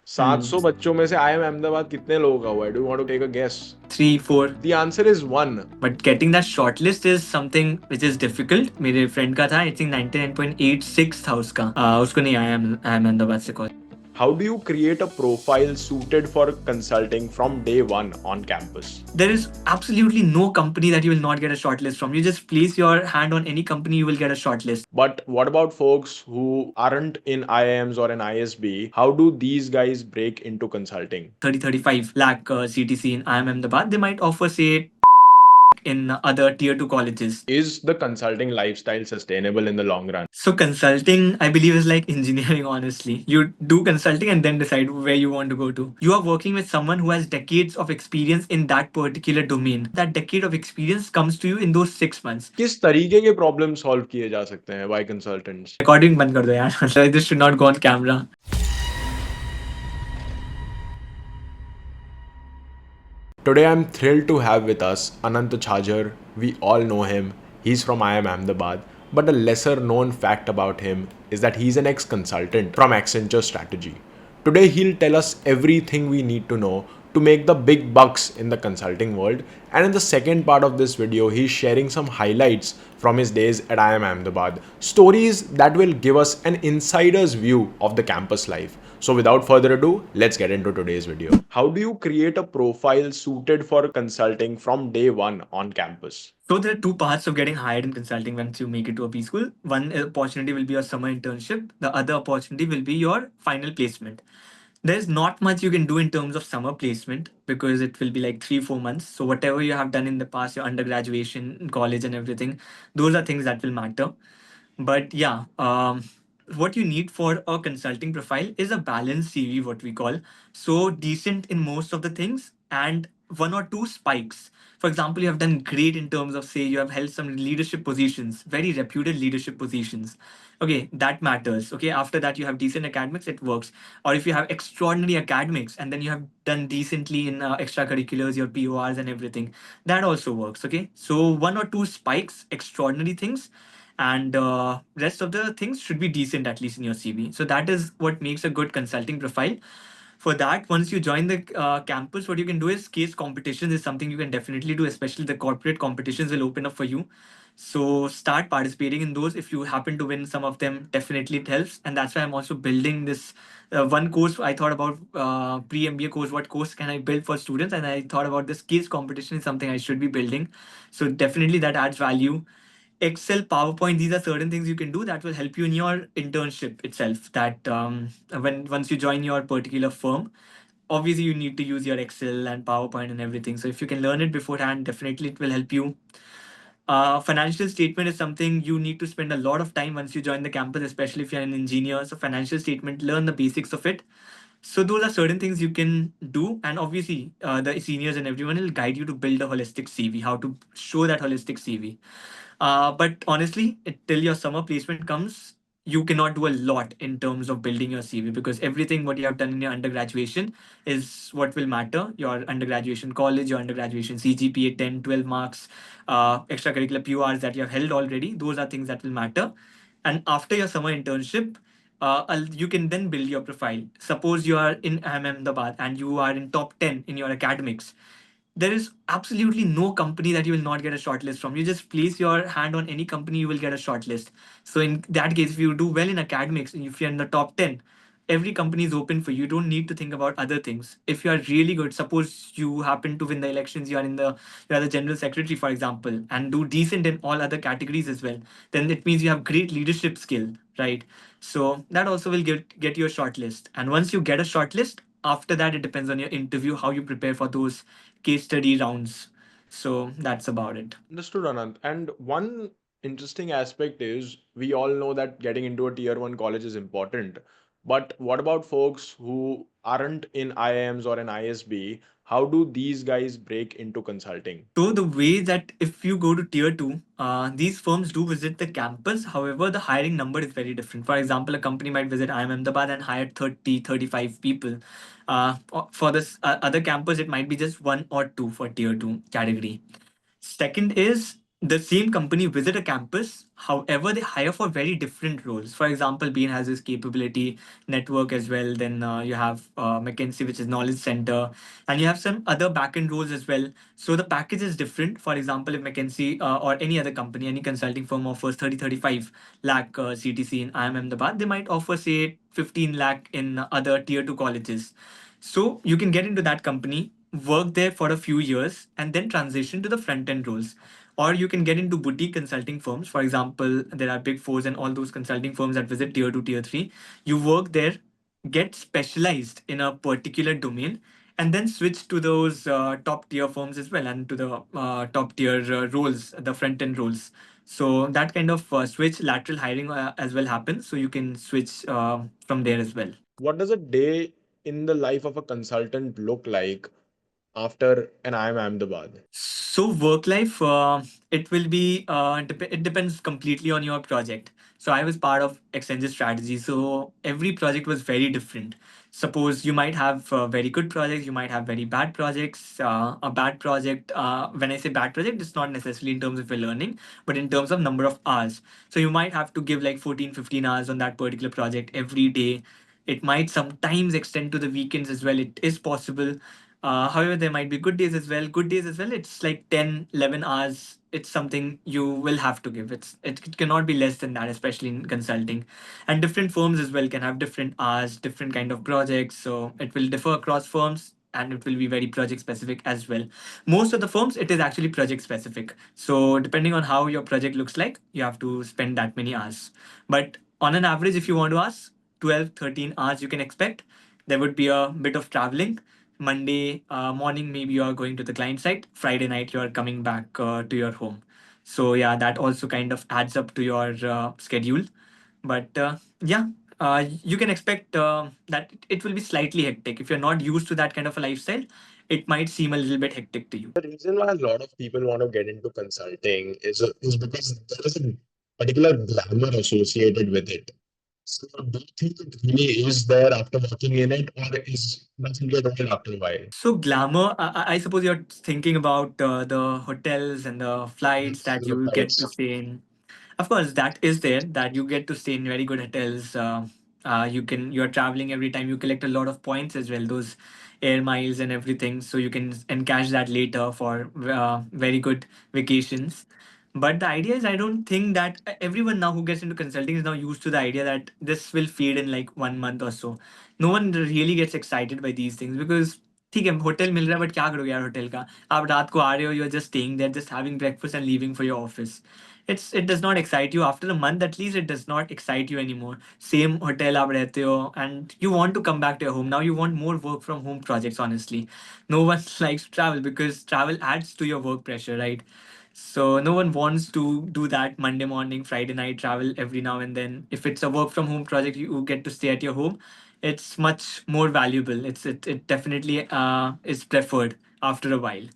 700 बच्चों में से IIM अहमदाबाद कितने लोगों का हुआ है? Do you want to take a guess? 3, 4. The answer is 1. But getting that shortlist is something which is difficult. मेरे friend का था, I think 99.86 था उसका. उसको नहीं आया अहमदाबाद से call. How do you create a profile suited for consulting from day one on campus? There is absolutely no company that you will not get a shortlist from. You just place your hand on any company, you will get a shortlist. But what about folks who aren't in IIMs or in ISB? How do these guys break into consulting? 30-35 lakh CTC in IIM Ahmedabad, they might offer, say, in other tier 2 colleges. Is the consulting lifestyle sustainable in the long run? So consulting, I believe, is like engineering, honestly. You do consulting and then decide where you want to go to. You are working with someone who has decades of experience in that particular domain. That decade of experience comes to you in those 6 months. किस तरीके के problem solve किए जा सकते हैं by consultants? Recording बंद कर दो यार. This should not go on camera. Today I'm thrilled to have with us Ananta Chhajer. We all know him. He's from IIM Ahmedabad. But a lesser known fact about him is that he's an ex-consultant from Accenture Strategy. Today he'll tell us everything we need to know to make the big bucks in the consulting world. And in the second part of this video, he's sharing some highlights from his days at IIM Ahmedabad. Stories that will give us an insider's view of the campus life. So without further ado, let's get into today's video. How do you create a profile suited for consulting from day one on campus? So there are two parts of getting hired in consulting once you make it to a B school. One opportunity will be your summer internship. The other opportunity will be your final placement. There's not much you can do in terms of summer placement because it will be like 3-4 months. So whatever you have done in the past, your undergraduation, college, and everything, those are things that will matter. But yeah, what you need for a consulting profile is a balanced CV, what we call. So decent in most of the things and one or two spikes. For example, you have done great in terms of, say, you have held some leadership positions, very reputed leadership positions. Okay, that matters. Okay, after that, you have decent academics, it works. Or if you have extraordinary academics and then you have done decently in extracurriculars, your PORs and everything, that also works. Okay, so one or two spikes, extraordinary things, and rest of the things should be decent at least in your CV. So that is what makes a good consulting profile. For that, once you join the campus, what you can do is case competitions is something you can definitely do, especially the corporate competitions will open up for you. So start participating in those. If you happen to win some of them, definitely it helps. And that's why I'm also building this one course. I thought about pre-MBA course, what course can I build for students? And I thought about this case competition is something I should be building. So definitely that adds value. Excel, PowerPoint, these are certain things you can do that will help you in your internship itself. That when once you join your particular firm, obviously you need to use your Excel and PowerPoint and everything. So if you can learn it beforehand, definitely it will help you. Financial statement is something you need to spend a lot of time once you join the campus, especially if you're an engineer. So financial statement, learn the basics of it. So those are certain things you can do, and obviously the seniors and everyone will guide you to build a holistic CV, how to show that holistic CV. But honestly, till your summer placement comes, you cannot do a lot in terms of building your CV because everything what you have done in your undergraduation is what will matter. Your undergraduation college, your undergraduation CGPA, 10, 12 marks, extracurricular PURs that you have held already, those are things that will matter. And after your summer internship, you can then build your profile. Suppose you are in Ahmedabad and you are in top 10 in your academics, there is absolutely no company that you will not get a shortlist from. You just place your hand on any company, you will get a shortlist. So in that case, if you do well in academics and if you're in the top 10, every company is open for you. You don't need to think about other things. If you are really good, suppose you happen to win the elections, you are the general secretary, for example, and do decent in all other categories as well, then it means you have great leadership skill, right? So that also will get you a shortlist. And once you get a shortlist, after that it depends on your interview, how you prepare for those case study rounds. So that's about it. Understood, Anant. And one interesting aspect is we all know that getting into a tier one college is important. But what about folks who aren't in IIMs or in ISB? How do these guys break into consulting? So the way that if you go to tier two, these firms do visit the campus. However, the hiring number is very different. For example, a company might visit IIM Ahmedabad and hire 30, 35 people. For this other campus, it might be just one or two for tier two category. Second is the same company visit a campus. However, they hire for very different roles. For example, Bain has this capability network as well. Then you have McKinsey, which is knowledge center, and you have some other backend roles as well. So the package is different. For example, if McKinsey or any other company, any consulting firm offers 30-35 lakh CTC in IIM Ahmedabad, they might offer say 15 lakh in other tier two colleges. So you can get into that company, work there for a few years, and then transition to the front end roles. Or you can get into boutique consulting firms. For example, there are big fours and all those consulting firms that visit tier two, tier three. You work there, get specialized in a particular domain, and then switch to those top tier firms as well, and to the top tier roles, the front end roles. So that kind of switch lateral hiring as well happens. So you can switch from there as well. What does a day in the life of a consultant look like after an IIM Ahmedabad? So work life, it will be it depends completely on your project. So I was part of Accenture strategy. So every project was very different. Suppose you might have very good projects, you might have very bad projects. A bad project, when I say bad project, it's not necessarily in terms of your learning, but in terms of number of hours. So you might have to give like 14, 15 hours on that particular project every day. It might sometimes extend to the weekends as well. It is possible. However, there might be good days as well. Good days as well. It's like 10, 11 hours. It's something you will have to give. It cannot be less than that, especially in consulting. And different firms as well can have different hours, different kind of projects. So it will differ across firms and it will be very project specific as well. Most of the firms, it is actually project specific. So depending on how your project looks like, you have to spend that many hours. But on an average, if you want to ask, 12, 13 hours you can expect. There would be a bit of traveling. Monday morning, maybe you are going to the client site. Friday night, you are coming back to your home. So yeah, that also kind of adds up to your schedule. But yeah, you can expect that it will be slightly hectic. If you're not used to that kind of a lifestyle, it might seem a little bit hectic to you. The reason why a lot of people want to get into consulting is because there is a particular glamour associated with it. So do you think it really is there after working in it, or does it get old after a while? So glamour, I suppose you're thinking about the hotels and the flights Yes, that the you get to flights. stay in. Of course, that is there, that you get to stay in very good hotels. You're traveling every time, you collect a lot of points as well, those air miles and everything. So you can encash that later for very good vacations. But the idea is, I don't think that everyone now who gets into consulting is now used to the idea that this will fade in like 1 month or so. No one really gets excited by these things because ठीक है hotel मिल रहा है but क्या करोगे यार hotel का आप रात को आ रहे हो you are just staying there just having breakfast and leaving for your office it does not excite you after a month. At least it does not excite you anymore. Same hotel आप रहते हो and you want to come back to your home. Now you want more work from home projects. Honestly, no one likes to travel because travel adds to your work pressure, right? So no one wants to do that Monday morning, Friday night travel every now and then. If it's a work from home project, you get to stay at your home. It's much more valuable. It definitely is preferred after a while.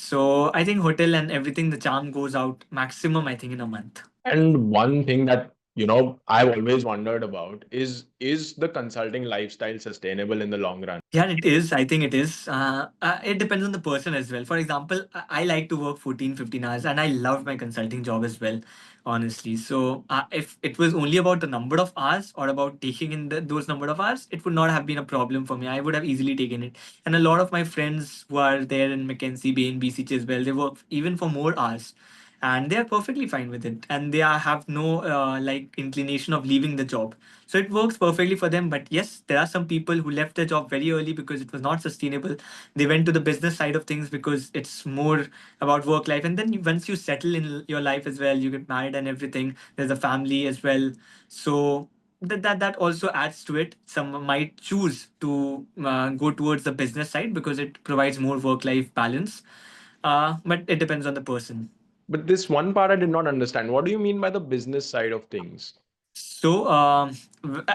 So I think hotel and everything, the charm goes out maximum, I think, in a month. And one thing that I've always wondered about is the consulting lifestyle sustainable in the long run? Yeah, it is. I think it is. It depends on the person as well. For example, I like to work 14, 15 hours and I love my consulting job as well, honestly. So if it was only about the number of hours or about taking in those number of hours, it would not have been a problem for me. I would have easily taken it. And a lot of my friends who are there in McKinsey, Bain, BCG as well, they work even for more hours and they are perfectly fine with it and have no like inclination of leaving the job, so it works perfectly for them. But yes, there are some people who left their job very early because it was not sustainable. They went to the business side of things because it's more about work life, and then once you settle in your life as well, you get married and everything, there's a family as well. So that also adds to it. Some might choose to go towards the business side because it provides more work life balance, but it depends on the person. But this one part I did not understand. What do you mean by the business side of things? So,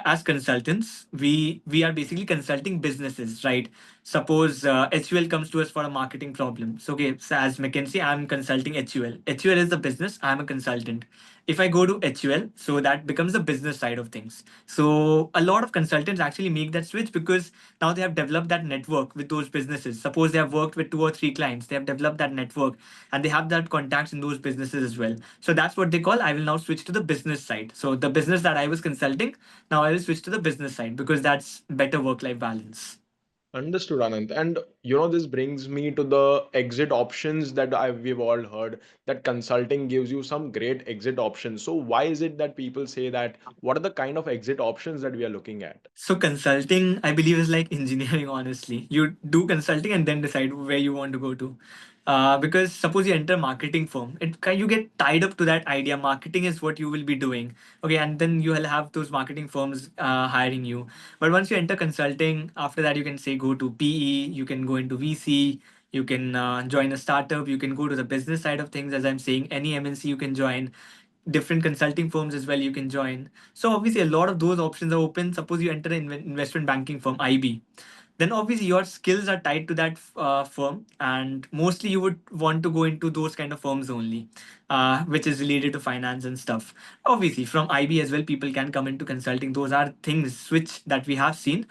as consultants, we are basically consulting businesses, right? Suppose HUL comes to us for a marketing problem. So, okay, so as McKinsey, I'm consulting HUL. HUL is the business. I'm a consultant. If I go to HUL, so that becomes the business side of things. So a lot of consultants actually make that switch because now they have developed that network with those businesses. Suppose they have worked with 2 or 3 clients, they have developed that network and they have that contacts in those businesses as well. So that's what they call, I will now switch to the business side. So the business that I was consulting, now I will switch to the business side because that's better work-life balance. Understood, Anand. And this brings me to the exit options that we've all heard that consulting gives you some great exit options. So why is it that people say that? What are the kind of exit options that we are looking at? So consulting, I believe, is like engineering. Honestly, you do consulting and then decide where you want to go to. Because suppose you enter a marketing firm, you get tied up to that idea. Marketing is what you will be doing, okay, and then you will have those marketing firms hiring you. But once you enter consulting, after that you can say go to PE, you can go into VC, you can join a startup, you can go to the business side of things. As I'm saying, any MNC you can join, different consulting firms as well you can join. So obviously a lot of those options are open. Suppose you enter an investment banking firm, IB, then obviously your skills are tied to that firm, and mostly you would want to go into those kind of firms only, which is related to finance and stuff. Obviously from IB as well people can come into consulting. Those are things switch that we have seen,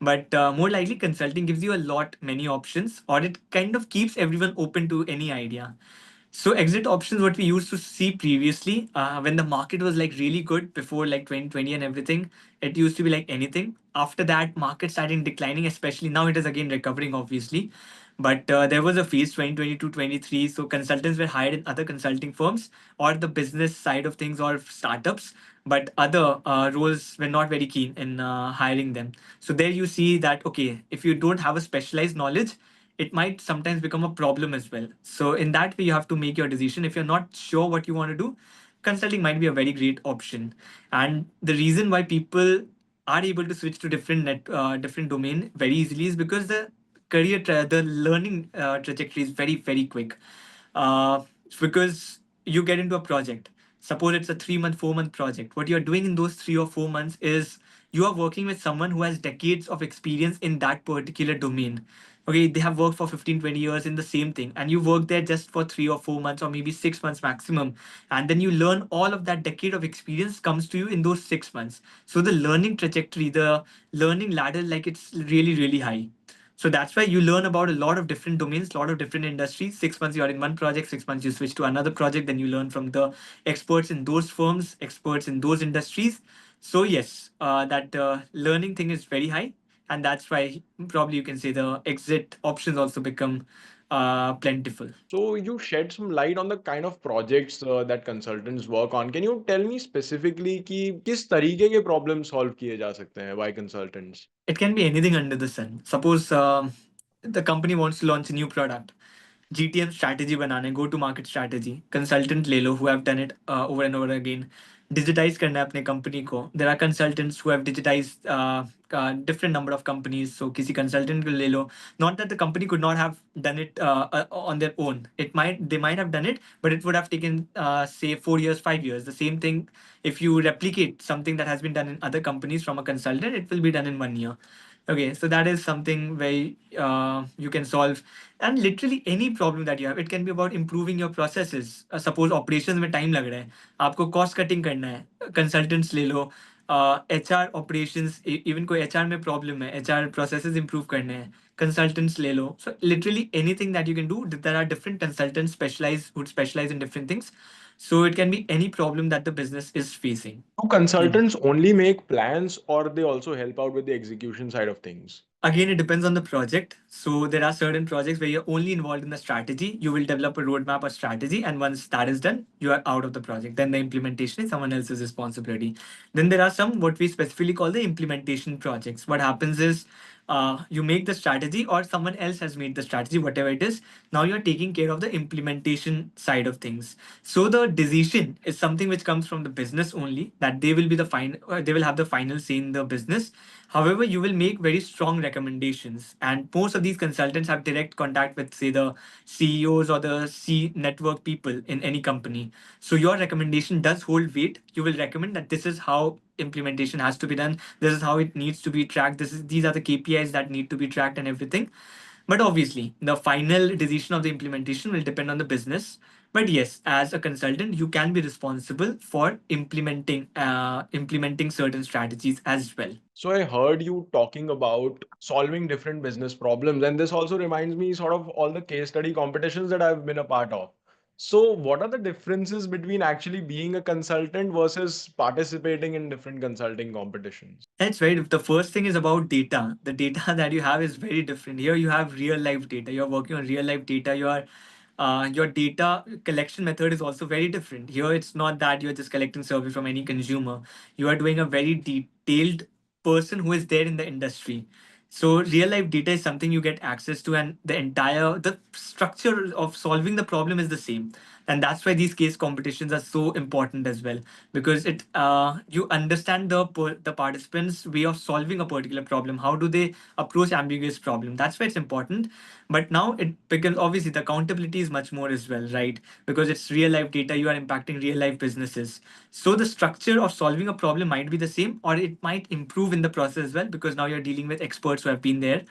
but more likely consulting gives you a lot many options, or it kind of keeps everyone open to any idea. So exit options, what we used to see previously, when the market was like really good before like 2020 and everything, it used to be like anything. After that, market started declining, especially now it is again recovering, obviously. But there was a phase 2022, 23. So consultants were hired in other consulting firms or the business side of things or startups, but other roles were not very keen in hiring them. So there you see that, okay, if you don't have a specialized knowledge, it might sometimes become a problem as well. So in that way, you have to make your decision. If you're not sure what you want to do, consulting might be a very great option. And the reason why people are able to switch to different domain very easily is because the learning trajectory is very very quick. uh, because you get into a project. Suppose it's a 3 month, 4 month project. What you're doing in those 3 or 4 months is you are working with someone who has decades of experience in that particular domain. Okay, they have worked for 15, 20 years in the same thing, and you work there just for 3 or 4 months or maybe 6 months maximum. And then you learn all of that decade of experience comes to you in those 6 months. So the learning trajectory, the learning ladder, like it's really, really high. So that's why you learn about a lot of different domains, a lot of different industries. 6 months you're in one project, 6 months you switch to another project, then you learn from the experts in those firms, experts in those industries. So yes, that learning thing is very high, and that's why probably you can say the exit options also become plentiful. So you shed some light on the kind of projects that consultants work on. Can you tell me specifically कि किस तरीके के problem solve किए जा सकते हैं by consultants? It can be anything under the sun. Suppose the company wants to launch a new product. GTM strategy बनाना है, go to market strategy. Consultant ले लो who have done it over and over again. Digitize करना है अपने company को. There are consultants who have digitized different number of companies. So किसी consultant को ले लो. Not that the company could not have done it on their own. They might have done it, but it would have taken say 4 years, 5 years. The same thing, if you replicate something that has been done in other companies from a consultant, it will be done in 1 year. Okay, so that is something where you can solve, and literally any problem that you have. It can be about improving your processes. Suppose operations में time लग रहा है, आपको cost cutting करना है, consultants ले लो. HR operations, even कोई HR में problem है, HR processes improve करने हैं, consultants ले लो. So literally anything that you can do. There are different consultants who specialize in different things. So it can be any problem that the business is facing. Do consultants only make plans or they also help out with the execution side of things? Again, it depends on the project. So there are certain projects where you're only involved in the strategy. You will develop a roadmap or strategy, and once that is done, you are out of the project. Then the implementation is someone else's responsibility. Then there are some what we specifically call the implementation projects. What happens is you make the strategy, or someone else has made the strategy, whatever it is. Now you're taking care of the implementation side of things. So the decision is something which comes from the business only, that they will be they will have the final say in the business. However, you will make very strong recommendations, and most of these consultants have direct contact with, say, the CEOs or the C network people in any company. So your recommendation does hold weight. You will recommend that this is how implementation has to be done. This is how it needs to be tracked. These are the KPIs that need to be tracked and everything. But obviously, the final decision of the implementation will depend on the business. But yes, as a consultant, you can be responsible for implementing certain strategies as well. So I heard you talking about solving different business problems, and this also reminds me sort of all the case study competitions that I've been a part of. So what are the differences between actually being a consultant versus participating in different consulting competitions? That's right. The first thing is about data. The data that you have is very different. Here you have real life data. You're working on real life data. Your data collection method is also very different. Here it's not that you're just collecting survey from any consumer. You are doing a very detailed person who is there in the industry. So real life data is something you get access to, and the structure of solving the problem is the same. And that's why these case competitions are so important as well, because it you understand the participants way of solving a particular problem. How do they approach ambiguous problem? That's why it's important. But now it becomes obviously the accountability is much more as well, right? Because it's real life data, you are impacting real life businesses. So the structure of solving a problem might be the same, or it might improve in the process as well, because now you're dealing with experts who have been there.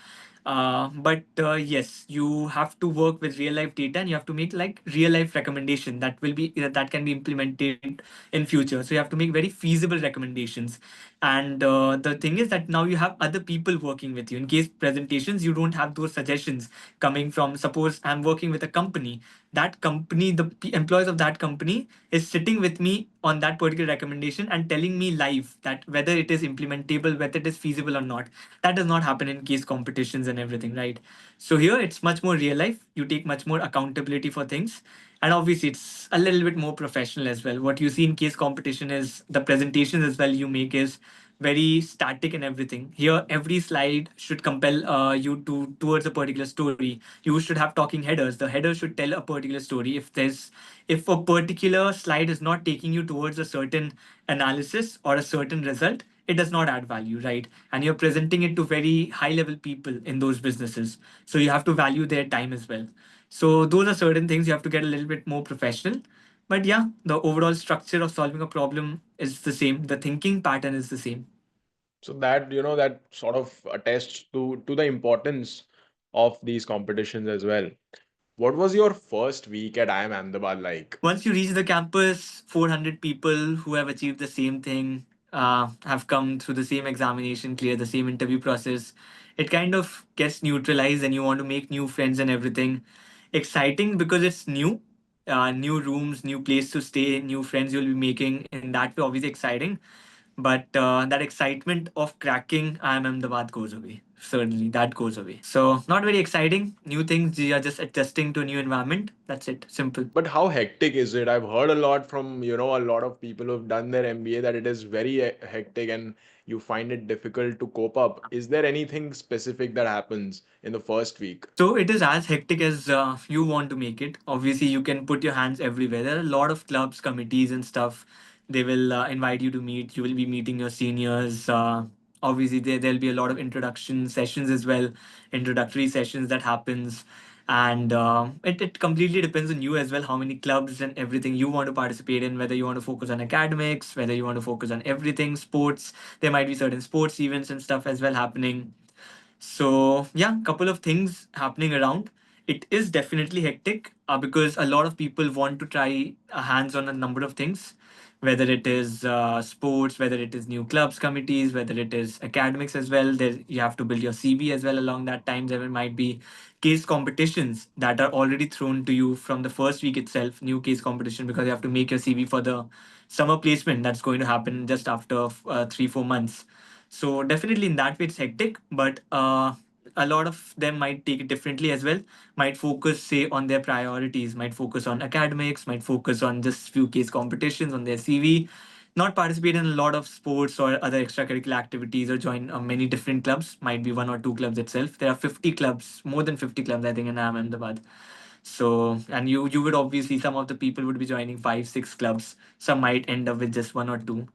But yes, you have to work with real life data, and you have to make like real life recommendation that can be implemented in future. So you have to make very feasible recommendations. And the thing is that now you have other people working with you. In case presentations, you don't have those suggestions coming from, suppose I'm working with a company. That company, employees of that company is sitting with me on that particular recommendation and telling me live that whether it is implementable, whether it is feasible or not. That does not happen in case competitions and everything, right? So here it's much more real life. You take much more accountability for things. And obviously it's a little bit more professional as well. What you see in case competition is the presentations as well you make is very static and everything. Here, every slide should compel you to towards a particular story. You should have talking headers. The header should tell a particular story. If a particular slide is not taking you towards a certain analysis or a certain result, it does not add value, right? And you're presenting it to very high level people in those businesses. So you have to value their time as well. So those are certain things you have to get a little bit more professional. But yeah, the overall structure of solving a problem is the same. The thinking pattern is the same. So that, that sort of attests to the importance of these competitions as well. What was your first week at IIM Ahmedabad like? Once you reach the campus, 400 people who have achieved the same thing, have come through the same examination, clear the same interview process. It kind of gets neutralized, and you want to make new friends and everything. Exciting because it's new, new rooms, new place to stay, new friends you'll be making. In that way, obviously exciting. But that excitement of cracking IIM Ahmedabad goes away. Certainly, that goes away. So, not very exciting. New things, you are just adjusting to a new environment. That's it. Simple. But how hectic is it? I've heard a lot from, a lot of people who've done their MBA that it is very hectic and you find it difficult to cope up. Is there anything specific that happens in the first week? So it is as hectic as you want to make it. Obviously, you can put your hands everywhere. There are a lot of clubs, committees, and stuff. They will invite you to meet. You will be meeting your seniors. Obviously, there'll be a lot of introduction sessions as well, introductory sessions that happens. And it completely depends on you as well, how many clubs and everything you want to participate in, whether you want to focus on academics, whether you want to focus on everything, sports. There might be certain sports events and stuff as well happening. So yeah, couple of things happening around. It is definitely hectic because a lot of people want to try hands on a number of things, whether it is sports, whether it is new clubs, committees, whether it is academics as well. There you have to build your CV as well. Along that time, there might be case competitions that are already thrown to you from the first week itself. New case competition because you have to make your CV for the summer placement that's going to happen just after 3 4 months. So definitely in that way it's hectic, but a lot of them might take it differently as well. Might focus say on their priorities, might focus on academics, might focus on just few case competitions on their CV, not participate in a lot of sports or other extracurricular activities or join many different clubs. Might be one or two clubs itself. There are 50 clubs, more than 50 clubs I think in Ahmedabad. So, and you would obviously, some of the people would be joining 5 6 clubs. Some might end up with just one or two.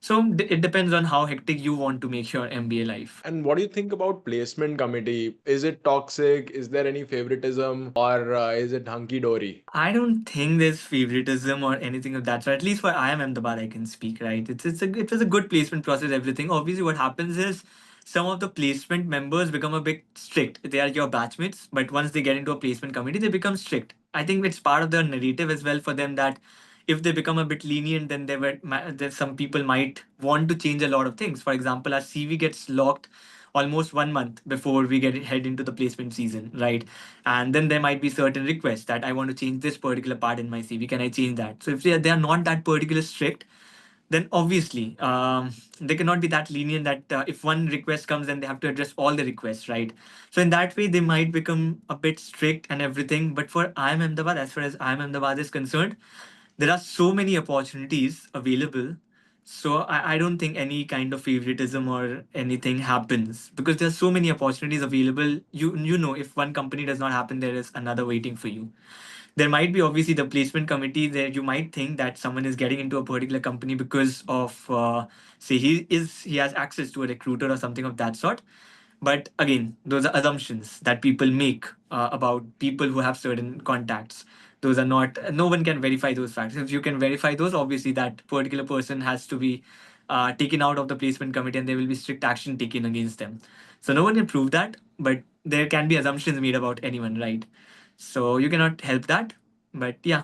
So it depends on how hectic you want to make your MBA life. And what do you think about placement committee? Is it toxic? Is there any favoritism or is it hunky dory? I don't think there's favoritism or anything of that. So at least for IIM Ahmedabad, I can speak, right? It was a good placement process. Everything. Obviously, what happens is some of the placement members become a bit strict. They are your batchmates, but once they get into a placement committee, they become strict. I think it's part of the narrative as well for them that if they become a bit lenient, then some people might want to change a lot of things. For example, our CV gets locked almost 1 month before we head into the placement season, right? And then there might be certain requests that I want to change this particular part in my CV. Can I change that? So if they are not that particular strict, then obviously they cannot be that lenient that if one request comes, then they have to address all the requests, right? So in that way, they might become a bit strict and everything. But for IIM Ahmedabad, as far as IIM Ahmedabad is concerned, there are so many opportunities available. So I don't think any kind of favoritism or anything happens because there's so many opportunities available. You know, if one company does not happen, there is another waiting for you. There might be obviously the placement committee there. You might think that someone is getting into a particular company because of say he has access to a recruiter or something of that sort. But again, those are assumptions that people make about people who have certain contacts. Those are not, no one can verify those facts. If you can verify those, obviously that particular person has to be taken out of the placement committee and there will be strict action taken against them. So no one can prove that, but there can be assumptions made about anyone, right? So you cannot help that. But yeah,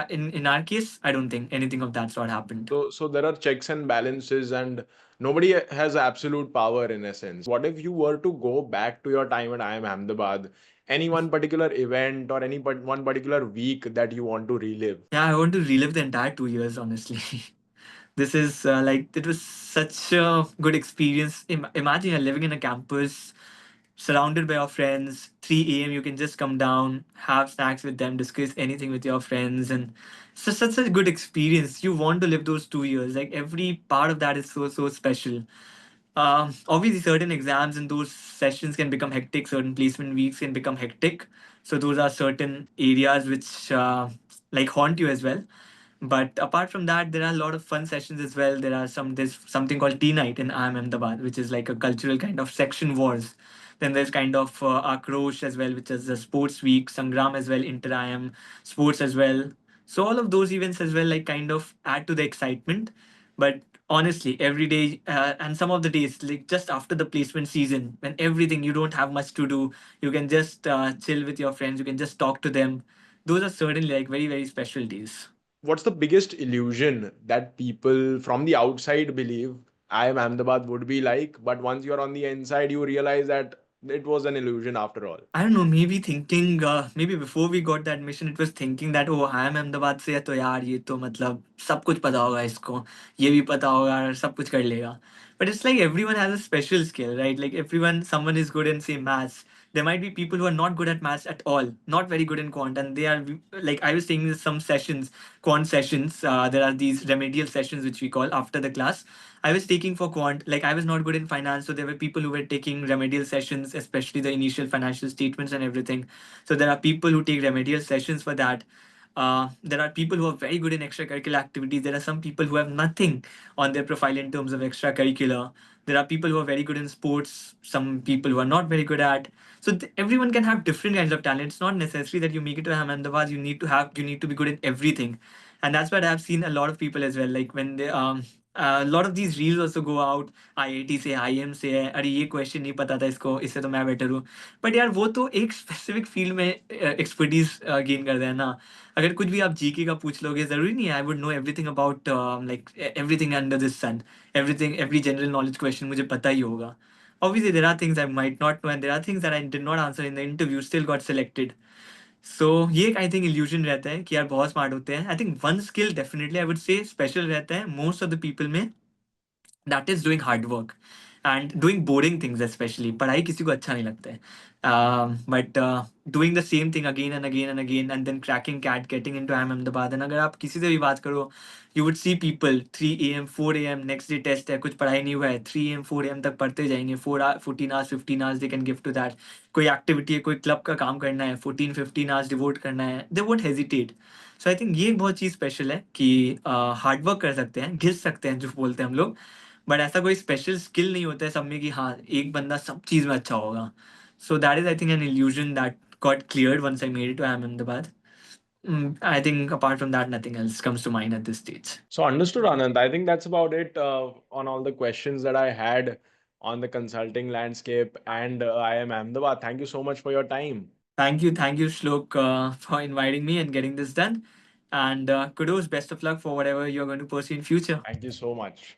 in our case, I don't think anything of that sort happened. So there are checks and balances, and nobody has absolute power in a sense. What if you were to go back to your time at IIM Ahmedabad? Any one particular event or one particular week that you want to relive? Yeah, I want to relive the entire 2 years, honestly. This is like, it was such a good experience. Imagine you're living in a campus, surrounded by your friends. 3 a.m. you can just come down, have snacks with them, discuss anything with your friends, and such a good experience. You want to live those 2 years. Like every part of that is so special. Obviously, certain exams and those sessions can become hectic. Certain placement weeks can become hectic. So those are certain areas which like haunt you as well. But apart from that, there are a lot of fun sessions as well. There's something called Tea Night in IIM Ahmedabad, which is like a cultural kind of section wars. Then there's kind of Akrosh as well, which is the sports week, Sangram as well, Inter IIM sports as well. So all of those events as well, like kind of add to the excitement. But honestly, every day and some of the days, like just after the placement season, when everything you don't have much to do, you can just chill with your friends. You can just talk to them. Those are certainly like very special days. What's the biggest illusion that people from the outside believe IIM Ahmedabad would be like, but once you're on the inside, you realize that it was an illusion after all? I don't know, maybe thinking, maybe before we got the admission, it was thinking that, oh, I am Ahmedabad से है तो यार ये तो मतलब सब कुछ पता होगा इसको, ये भी पता होगा और सब कुछ कर लेगा. But it's like everyone has a special skill, right? Like someone is good in, say, maths. There might be people who are not good at maths at all, not very good in quant, and they are like, I was taking some sessions, quant sessions. There are these remedial sessions which we call after the class. I was taking for quant, like I was not good in finance, so there were people who were taking remedial sessions, especially the initial financial statements and everything. So there are people who take remedial sessions for that. There are people who are very good in extracurricular activities. There are some people who have nothing on their profile in terms of extracurricular. There are people who are very good in sports, some people who are not very good at. So everyone can have different kinds of talent. It's not necessary that you make it to Ahmedabad. You need to be good in everything, and that's what I've seen a lot of people as well. Like when they a lot of these reels also go out. IIT से IIM से है, अरे ये question नहीं पता था इसको, इससे तो मैं बेटर हूँ. बट यार वो तो एक स्पेसिफिक फील्ड में एक्सपर्टीज गेन करता है ना. अगर कुछ भी आप जीके का पूछ लोगे, जरूरी नहीं है I would know everything about like everything under this sun. Everything every general knowledge question मुझे पता ही होगा. Obviously, there are things I might not know, and there are things that I did not answer in the interview, still got selected. सो ये एक I think illusion रहता है कि यार बहुत स्मार्ट होते हैं. I think one skill definitely I would say special रहता है मोस्ट ऑफ द पीपल में, that is doing hard work and doing boring things. Specially पढ़ाई किसी को अच्छा नहीं लगता है, but doing the same thing again and again and then cracking CAT getting into M Ahmedabad. एंड अगर आप किसी से भी बात करो, you would see people 3 a.m. 4 a.m. Next day test है, कुछ पढ़ाई नहीं हुआ है, 3 a.m. 4 a.m. तक पढ़ते जाएंगे. 14 hours 15 hours they can give to that. कोई एक्टिविटी है, कोई क्लब का काम करना है, 14 15 hours डिवोट करना है, they won't hesitate. So I think ये एक बहुत चीज़ स्पेशल है कि हार्ड वर्क कर सकते हैं, घिस सकते हैं जो बोलते हैं हम लोग. बट ऐसा कोई स्पेशल स्किल नहीं होता है सब में कि हाँ एक बंदा सब चीज़ में अच्छा होगा. So that is I think an illusion that got cleared once I made it to Ahmedabad. I think apart from that, nothing else comes to mind at this stage. So understood, Anand. I think that's about it on all the questions that I had on the consulting landscape and IIM Ahmedabad. Thank you so much for your time. Thank you, Shlok, for inviting me and getting this done. And kudos, best of luck for whatever you're going to pursue in future. Thank you so much.